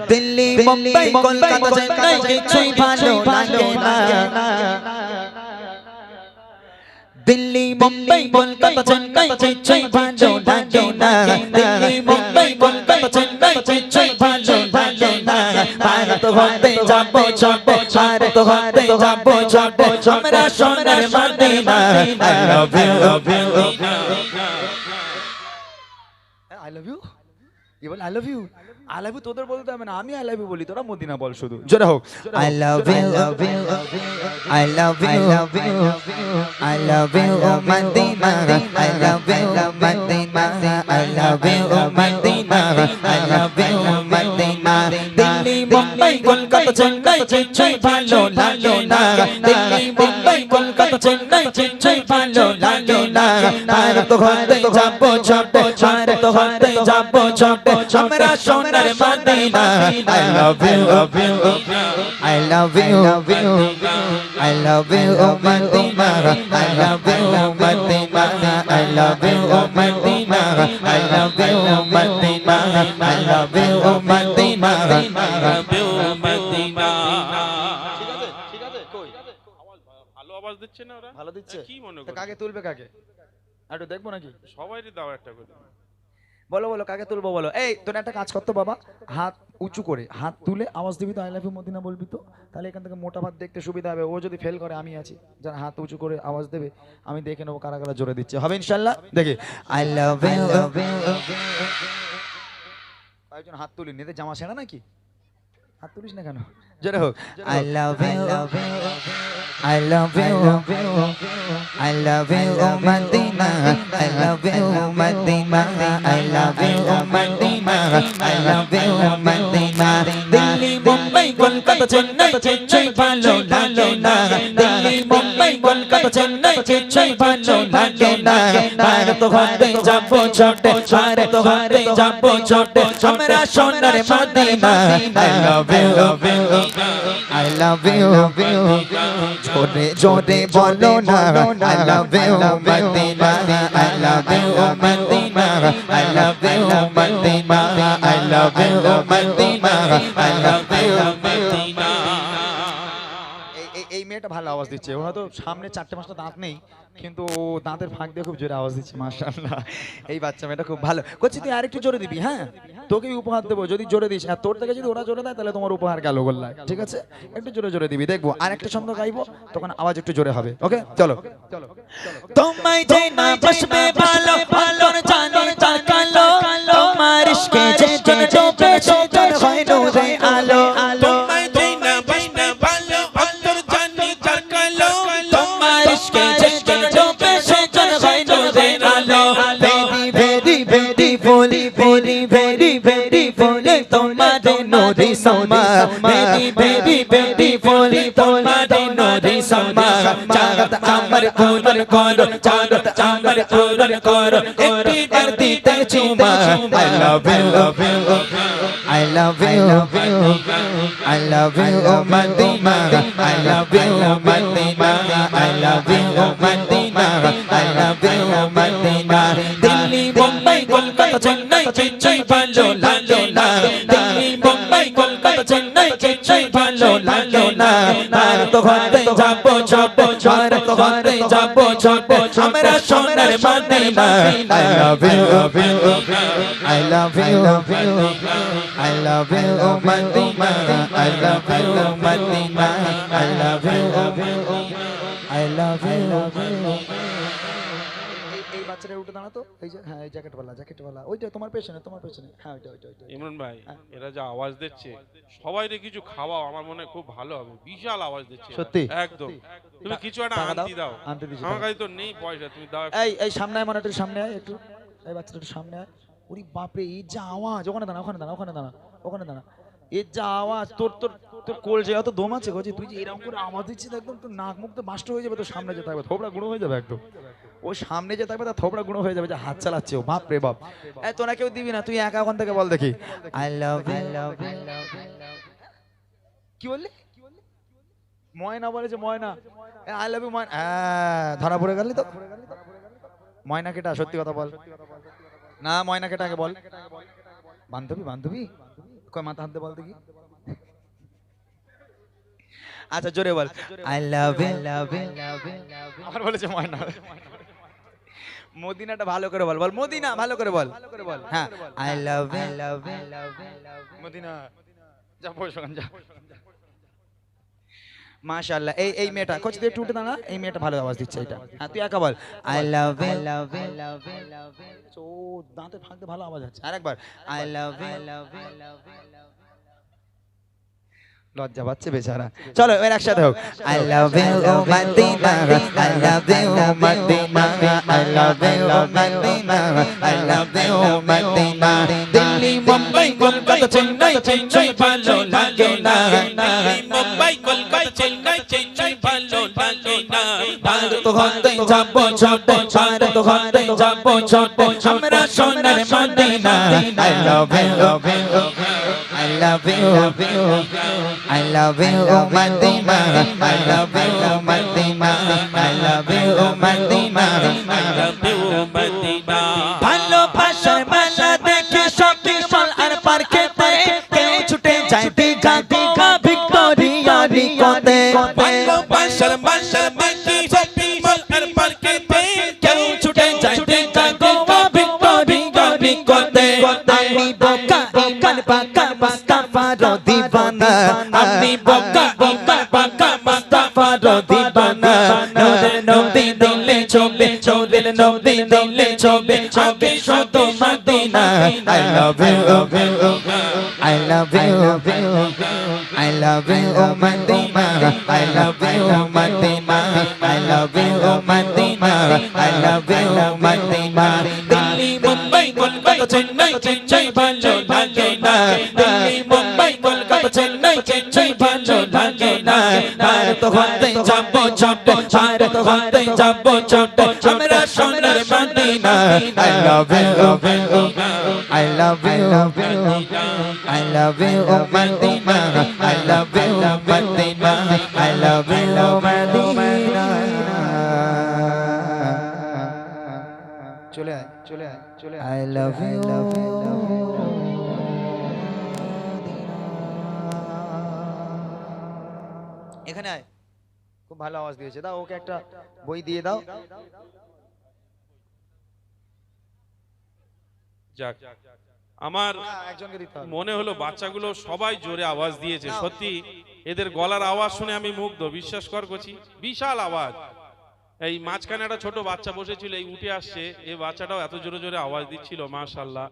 দিল্লি মুম্বাই কলকাতা চেন্নাই কিছুই ভালো লাগে না দিল্লি মুম্বাই কলকাতা চেন্নাই কিছুই ভালো লাগে না দিল্লি মুম্বাই কলকাতা চেন্নাই কিছুই ভালো লাগে না ভারত হতে যাবো যাবো ভারত হতে যাবো যাবো আমরা সোনার Medina I love you I love you ये बोल I love you তোদের বলতে হবে না আমি I love you বলি তোরা মদিনা বল শুধু জোরে হোক I love you I love you I love you Medina I love you Medina I love you Medina I love you Medina Delhi Mumbai Kolkata Chennai কিছুই ভালো লাগে না দিল্লি মুম্বাই কলকাতা চেন্নাই কিছুই ভালো লাগে না ভারত হতে যাবো যাবো ভারত হতে যাবো যাবো আমরা সোনার Medina I love you I love you I love you Medina I love you Medina I love you Medina I love you Medina I love you Medina ঠিক আছে কই ভালো আওয়াজ দিচ্ছে না ওরা? ভালো দিচ্ছে কি মনে করে? কাকে তুলবে কাকে একটু দেখবো নাকি সবাইরই দাও একটা করে। বলো বলো কাকে তুলবো বলো এই তোর একটা কাজ করতো বাবা হাত উঁচু করে হাত তুলে আওয়াজ দিবি তো আই লাভ ইউ মদিনা বলবি তো তাহলে এখান থেকে মোটা ভাত দেখতে সুবিধা হবে ও যদি ফেল করে আমি আছি যারা হাত উঁচু করে আওয়াজ দেবে আমি দেখে নেবো কারা কারা জোরে দিচ্ছে হবে ইনশাআল্লাহ দেখি আই লাভ ইউ কয়েকজন হাত তুলি নিতে জামা ছেঁড়া নাকি হাত তুলিস না কেন জোরে হোক I love you I love you I love you Madina I love you Madina I love you Madina I love you Madina Delhi Mumbai Kolkata Chennai কিছুই ভালো লাগে না Delhi Mumbai Kolkata Chennai কিছুই ভালো লাগে না ভারত হতে যাবো ছোটে ভারত হতে যাবো ছোটে আমরা সোনার Medina I love you I love you জোরে জোরে বলো না I love you Medina I love you Medina I love you Medina I love you Medina I love you Medina এই মেয়েটা ভালো আওয়াজ দিচ্ছে ওরা তো সামনে চারটে পাঁচটা দাঁত নেই কিন্তু ও দাঁতের ফাঁক দিয়ে খুব জোরে আওয়াজ দিচ্ছে মাশাআল্লাহ এই বাচ্চা মেয়েটা খুব ভালো করছি তুই আরেকটু জোরে দিবি হ্যাঁ তোকে উপহার দেবো যদি জোরে দিস আর তোর থেকে যদি ওরা জোরে দেয় তাহলে তোমার উপহার গেল গোল্লায় ঠিক আছে একটু জোরে জোরে দিবি দেখবো আর একটা ছন্দ গাইবো তখন আওয়াজ একটু জোরে হবে ওকে চলো তোমায় যে না বসবে ভালো ভালো জানি তাকালো তোমার ইশকে যে জন ডোবে সোজন হয় নূরে আলো তোমায় যেই না বসবে ভালো অন্তর জানি তাকালো তোমার ইশকে যে জন ডোবে সোজন হয় নূরে আলো very very very very very very very তোমার নূরে সমা ভেরি ভেরি ভেরি ভেরি তোমার নূরে সমা চাঁদ আমার পূরণ করো চাঁদ আমার পূরণ করো একটি দিতে চুমা I love you I love you I love you Madina I love you Madina I love you Madina I love you Madina Delhi Mumbai Kolkata Chennai কিছুই ভালো লাগে না Delhi Mumbai Kolkata Chennai কিছুই ভালো লাগে না ভারত হতে যাবো যাবো ভারত হতে যাবো যাবো আমরা সোনার Medina I love you I love you I love you Madina I love you Madina I love you I love you এই বাচ্চাটা উঠে দাঁড়া তো এই যে হ্যাঁ এই জ্যাকেটওয়ালা ওইটা তোমার পেছনে হ্যাঁ ওইটা ইমরান ভাই এরা যা আওয়াজ দিচ্ছে সবাইরে কিছু খাওয়াও আমার মনে হয় খুব ভালো হবে বিশাল আওয়াজ দিচ্ছে সত্যি একদম তুমি কিছু একটা আনতে দাও আনতে দিছি আমার কাছে তো নেই পয়সা তুমি দাও এই সামনে আয় মনে একটু সামনে আয় একটু এই বাচ্চাটা একটু সামনে আয় ওরে বাপ রে এই যা আওয়াজ ওখানে দাঁড়া এর যা আওয়াজ তোর তোর তোর কোল যে অত দম আছে গজি তুই যে এরকম করে আওয়াজ দিচ্ছিস একদম তোর নাক মুখ তো বাস্ট হয়ে যাবে তোর সামনে যে থাকবে থোবড়া গুঁড়ো হয়ে যাবে একদম ও সামনে যে থাকবে তার থোবড়া গুঁড়ো হয়ে যাবে যে হাত চালাচ্ছে ও বাপ রে বাপ এই তোরা কেউ দিবি না তুই একা ওখান থেকে বল দেখি আই লাভ কি বললি ময়না বলেছে ময়না আই লাভ ইউ ময়না ধরা পড়ে গেলি তো ময়না কেটা সত্যি কথা বল না ময়না কেটাকে বল বান্ধবী কয় মাথা হাত দে বল দেখি। আচ্ছা জোরে বল। I love you. আমার বলেছে ময়না। মদিনাটা ভালো করে বল, বল মদিনা ভালো করে বল। হ্যাঁ I love you. মদিনা যা বস ওখানে যা। মাশাআল্লাহ। এই মেয়েটা কোচ দিয়ে একটু উঠে দাঁড়া, এই মেয়েটা ভালো আওয়াজ দিচ্ছে এটা। হ্যাঁ তুই একা বল। I love you. ও দাঁতে ফাঁকতে ভালো আওয়াজ হচ্ছে। আরেকবার I love you. লজ্জা পাচ্ছে বেচারা। চলো এর একসাথে হোক। I love you, Madina. I love you, Madina. I love you, Madina. I love you, Madina. Delhi, Mumbai, Kolkata, Chennai, Chennai, ভালো লাগে না। মুম্বাই কলকাতা চেন্নাই চেন্নাই ভালো লাগে না। ভারত হতে যাবো ছোটে, ভারত হতে যাবো ছোটে, আমরা সোনার Medina. I love you, I love you, I love you, Madina. I love you, Madina. I love you, Madina. ভালোবাসার মেলা দেখে শপিং মল আর পার্কেতে কেউ ছুটে যায় দীঘা দীঘা ভিক্টোরিয়ার কোতে। ভালোবাসার মাসা দেখি শপিং মল আর পার্কেতে কেউ ছুটে যায় দীঘা গোয়া ভিক্টোরিয়ার কোতে। আমি বোকা ইমান পাকা মুস্তাফার দিওয়ানা, আমি বোকা ইমান পাকা মুস্তাফার দিওয়ানা। নূরের নবী দিলে ছবে, নূরের নবী দিলে ছবে, ছবে শুধু Medina. I love you, I love you, I love you, Madina. I love you, Madina. I love you, Madina. I love you, Madina. Delhi Mumbai Kolkata Chennai Chennai ভালো লাগে না। দিল্লি মুম্বাই কলকাতা চেন্নাই চেন্নাই ভালো লাগে না। ভারত হতে যাবো ছোটে, ভারত হতে যাবো ছোটে, আমরা সোনার Medina. I love you, I love you, I love you, Madina. I love you, Madina. I love you, Madina. চলে আয় চলে আয় চলে আয়। I love you. এখানে আয়। খুব ভালো আওয়াজ দিয়েছে, দাও ওকে একটা বই দিয়ে দাও। যাক আমার একজনকে দিতে হবে। মনে হলো বাচ্চাগুলো সবাই জোরে আওয়াজ দিয়েছে। সত্যি এদের গলার আওয়াজ শুনে আমি মুগ্ধ, বিশ্বাস কর করছি, বিশাল আওয়াজ। এই মাঝখানে একটা ছোট বাচ্চা বসেছিল, এই উঠে আসছে, এই বাচ্চাটাও এত জোরে জোরে আওয়াজ দিচ্ছিল, মাশাআল্লাহ।